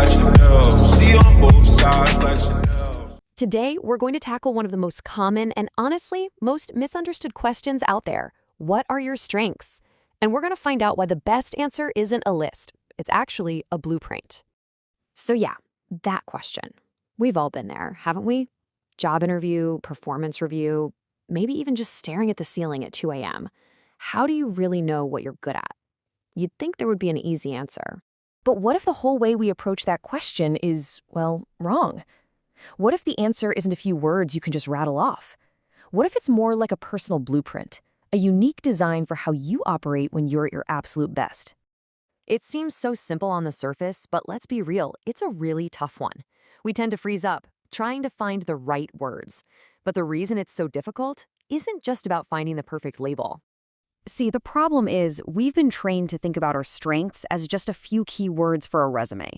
like Chanel. See on both sides like Chanel. Today, we're going to tackle one of the most common and honestly, most misunderstood questions out there. What are your strengths? And we're going to find out why the best answer isn't a list. It's actually a blueprint. So yeah, that question. We've all been there, haven't we? Job interview, performance review, maybe even just staring at the ceiling at 2 a.m. How do you really know what you're good at? You'd think there would be an easy answer. But what if the whole way we approach that question is, well, wrong? What if the answer isn't a few words you can just rattle off? What if it's more like a personal blueprint, a unique design for how you operate when you're at your absolute best? It seems so simple on the surface, but let's be real, it's a really tough one. We tend to freeze up, trying to find the right words. But the reason it's so difficult isn't just about finding the perfect label. See, the problem is we've been trained to think about our strengths as just a few key words for a resume.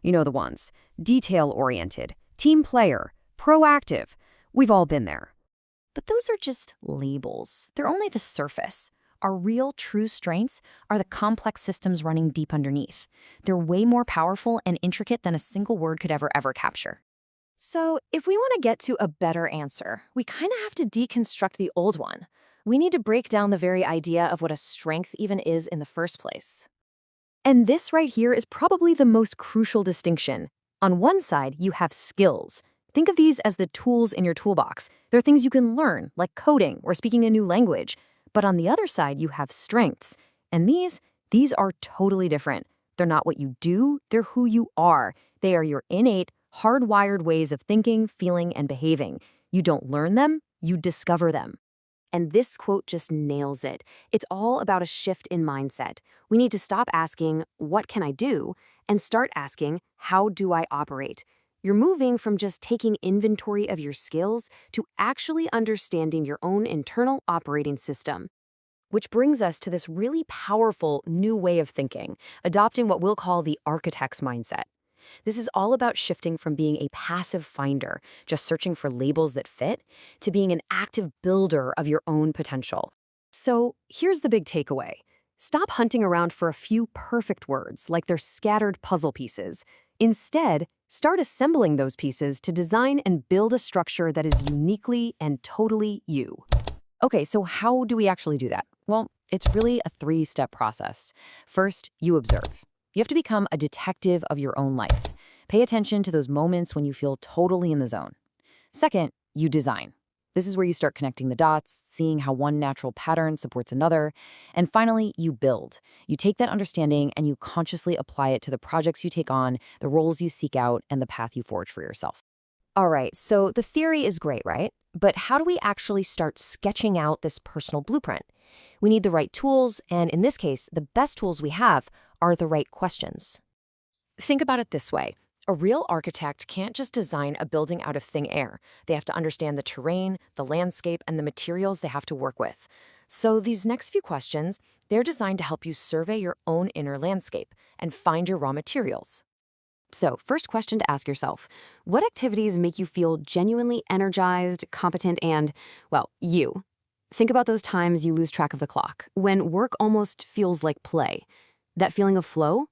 You know the ones: detail-oriented, team player, proactive. We've all been there. But those are just labels. They're only the surface. Our real, true strengths are the complex systems running deep underneath. They're way more powerful and intricate than a single word could ever capture. So if we want to get to a better answer, we kind of have to deconstruct the old one. We need to break down the very idea of what a strength even is in the first place. And this right here is probably the most crucial distinction. On one side, you have skills. Think of these as the tools in your toolbox. They're things you can learn, like coding or speaking a new language. But on the other side, you have strengths. And these are totally different. They're not what you do, they're who you are. They are your innate, hardwired ways of thinking, feeling, and behaving. You don't learn them, you discover them. And this quote just nails it. It's all about a shift in mindset. We need to stop asking, what can I do? And start asking, how do I operate? You're moving from just taking inventory of your skills to actually understanding your own internal operating system. Which brings us to this really powerful new way of thinking, adopting what we'll call the architect's mindset. This is all about shifting from being a passive finder, just searching for labels that fit, to being an active builder of your own potential. So here's the big takeaway. Stop hunting around for a few perfect words like they're scattered puzzle pieces. Instead, start assembling those pieces to design and build a structure that is uniquely and totally you. Okay, so how do we actually do that? Well, it's really a 3-step process. First, you observe. You have to become a detective of your own life. Pay attention to those moments when you feel totally in the zone. Second, you design. This is where you start connecting the dots, seeing how one natural pattern supports another. And finally, you build. You take that understanding and you consciously apply it to the projects you take on, the roles you seek out, and the path you forge for yourself. All right, so the theory is great, right? But how do we actually start sketching out this personal blueprint? We need the right tools, and in this case, the best tools we have are the right questions. Think about it this way. A real architect can't just design a building out of thin air. They have to understand the terrain, the landscape, and the materials they have to work with. So these next few questions, they're designed to help you survey your own inner landscape and find your raw materials. So first question to ask yourself, what activities make you feel genuinely energized, competent, and, well, you? Think about those times you lose track of the clock, when work almost feels like play. That feeling of flow?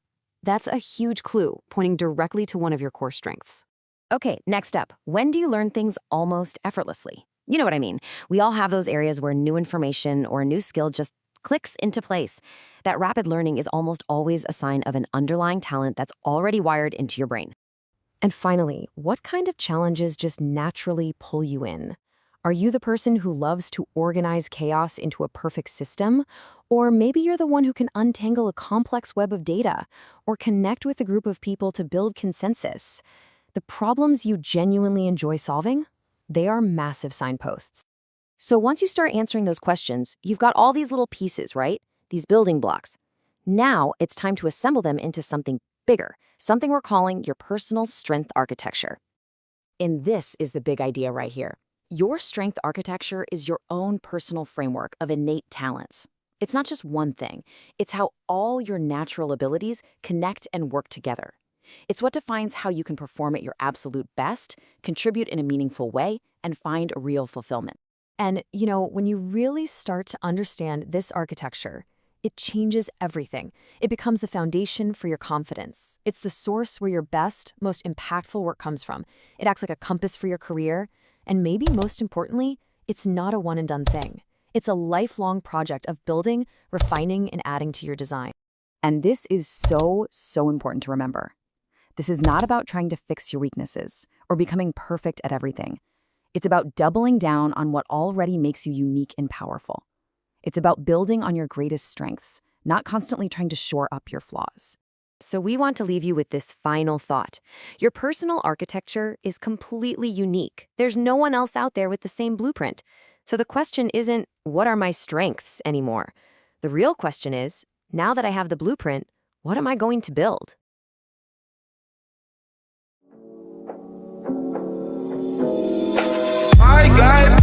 That's a huge clue, pointing directly to one of your core strengths. Okay, next up, when do you learn things almost effortlessly? You know what I mean. We all have those areas where new information or a new skill just clicks into place. That rapid learning is almost always a sign of an underlying talent that's already wired into your brain. And finally, what kind of challenges just naturally pull you in? Are you the person who loves to organize chaos into a perfect system? Or maybe you're the one who can untangle a complex web of data or connect with a group of people to build consensus. The problems you genuinely enjoy solving, they are massive signposts. So once you start answering those questions, you've got all these little pieces, right? These building blocks. Now it's time to assemble them into something bigger, something we're calling your personal strength architecture. And this is the big idea right here. Your strength architecture is your own personal framework of innate talents. It's not just one thing. It's how all your natural abilities connect and work together. It's what defines how you can perform at your absolute best, contribute in a meaningful way, and find real fulfillment. And, when you really start to understand this architecture, it changes everything. It becomes the foundation for your confidence. It's the source where your best, most impactful work comes from. It acts like a compass for your career. And maybe most importantly, it's not a one-and-done thing. It's a lifelong project of building, refining, and adding to your design. And this is so, so important to remember. This is not about trying to fix your weaknesses or becoming perfect at everything. It's about doubling down on what already makes you unique and powerful. It's about building on your greatest strengths, not constantly trying to shore up your flaws. So we want to leave you with this final thought. Your personal architecture is completely unique. There's no one else out there with the same blueprint. So the question isn't, what are my strengths anymore? The real question is, now that I have the blueprint, what am I going to build? I got